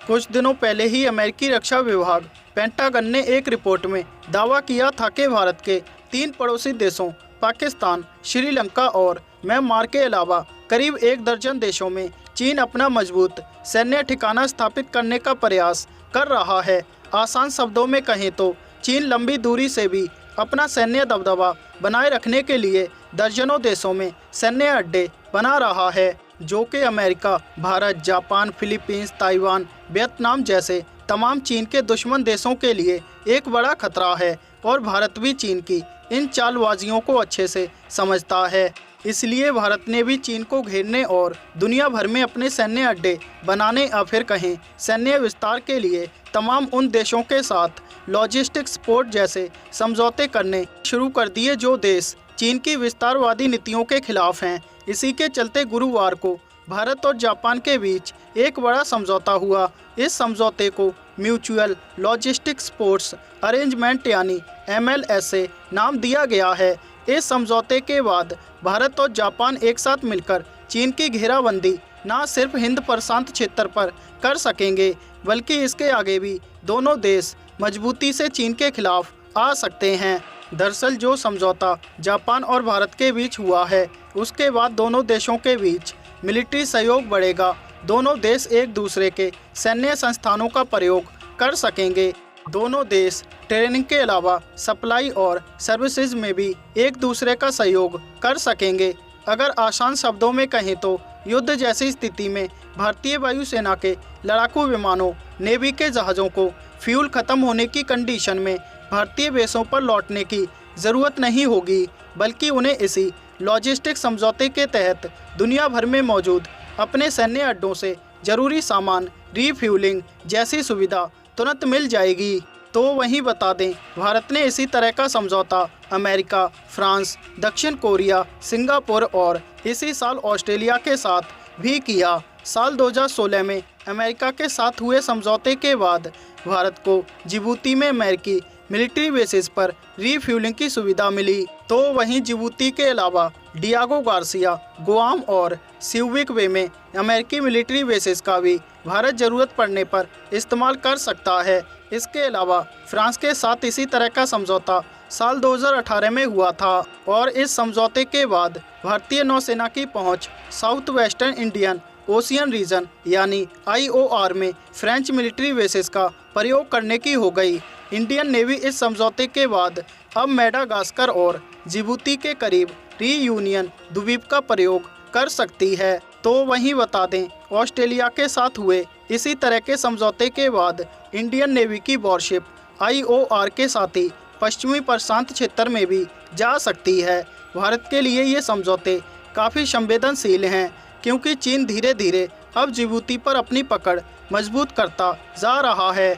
कुछ दिनों पहले ही अमेरिकी रक्षा विभाग पेंटागन ने एक रिपोर्ट में दावा किया था कि भारत के 3 पड़ोसी देशों पाकिस्तान, श्रीलंका और म्यांमार के अलावा करीब 1 दर्जन देशों में चीन अपना मजबूत सैन्य ठिकाना स्थापित करने का प्रयास कर रहा है। आसान शब्दों में कहें तो चीन लंबी दूरी से भी अपना सैन्य दबदबा बनाए रखने के लिए दर्जनों देशों में सैन्य अड्डे बना रहा है, जो कि America, Bharat, Japan, Philippines, Taiwan, Vietnam जैसे तमाम चीन के दुश्मन देशों के लिए एक बड़ा खतरा है। और भारत भी चीन की इन चालबाजियों को अच्छे से समझता है। इसलिए भारत ने भी चीन को घेरने और दुनिया भर में अपने सैन्य अड्डे बनाने या फिर कहें सैन्य विस्तार के लिए तमाम उन देशों के साथ लॉजिस्टिक सपोर्ट जैसे समझौते करने शुरू कर दिए जो देश चीन की विस्तारवादी नीतियों के खिलाफ हैं। इसी के चलते गुरुवार को भारत और जापान के बीच एक बड़ा समझौता हुआ। इस समझौते को म्यूचुअल लॉजिस्टिक सपोर्ट्स अरेंजमेंट यानी MLSA नाम दिया गया है। इस समझौते के बाद भारत और जापान एक साथ मिलकर चीन की घेराबंदी न सिर्फ हिंद प्रशांत क्षेत्र पर कर सकेंगे, बल्कि इसके आगे भी दोनों देश मजबूती से चीन के खिलाफ आ सकते हैं। दरअसल जो समझौता जापान और भारत के बीच हुआ है, उसके बाद दोनों देशों के बीच मिलिट्री सहयोग बढ़ेगा। दोनों देश एक दूसरे के सैन्य संस्थानों का प्रयोग कर सकेंगे। दोनों देश ट्रेनिंग के अलावा सप्लाई और सर्विसेज में भी एक दूसरे का सहयोग कर सकेंगे। अगर आसान शब्दों में कहें तो युद्ध जैसी स्थिति में भारतीय वायुसेना के लड़ाकू विमानों, नेवी के जहाज़ों को फ्यूल खत्म होने की कंडीशन में भारतीय बेसों पर लौटने की ज़रूरत नहीं होगी, बल्कि उन्हें इसी लॉजिस्टिक समझौते के तहत दुनिया भर में मौजूद अपने सैन्य अड्डों से ज़रूरी सामान रीफ्यूलिंग जैसी सुविधा तुरंत मिल जाएगी। तो वहीं बता दें, भारत ने इसी तरह का समझौता अमेरिका, फ्रांस, दक्षिण कोरिया, सिंगापुर और इसी साल ऑस्ट्रेलिया के साथ भी किया। साल 2016 में अमेरिका के साथ हुए समझौते के बाद भारत को जिबूती में अमेरिकी मिलिट्री बेसिस पर रीफ्यूलिंग की सुविधा मिली। तो वहीं जिबूती के अलावा डियागो गार्सिया, गुआम और सिउविक वे में अमेरिकी मिलिट्री बेसिस का भी भारत ज़रूरत पड़ने पर इस्तेमाल कर सकता है। इसके अलावा फ्रांस के साथ इसी तरह का समझौता साल 2018 में हुआ था और इस समझौते के बाद भारतीय नौसेना की पहुंच south western Indian Ocean region यानी IOR में फ्रेंच मिलिट्री बेसिस का प्रयोग करने की हो गई। इंडियन नेवी इस समझौते के बाद अब मेडागास्कर और जिबूती के करीब रीयूनियन द्वीप का प्रयोग कर सकती है। तो वहीं बता दें, ऑस्ट्रेलिया के साथ हुए इसी तरह के समझौते के बाद इंडियन नेवी की वॉरशिप IOR के साथ ही पश्चिमी प्रशांत क्षेत्र में भी जा सकती है। भारत के लिए ये समझौते काफ़ी संवेदनशील हैं, क्योंकि चीन धीरे धीरे अब जिबूती पर अपनी पकड़ मजबूत करता जा रहा है।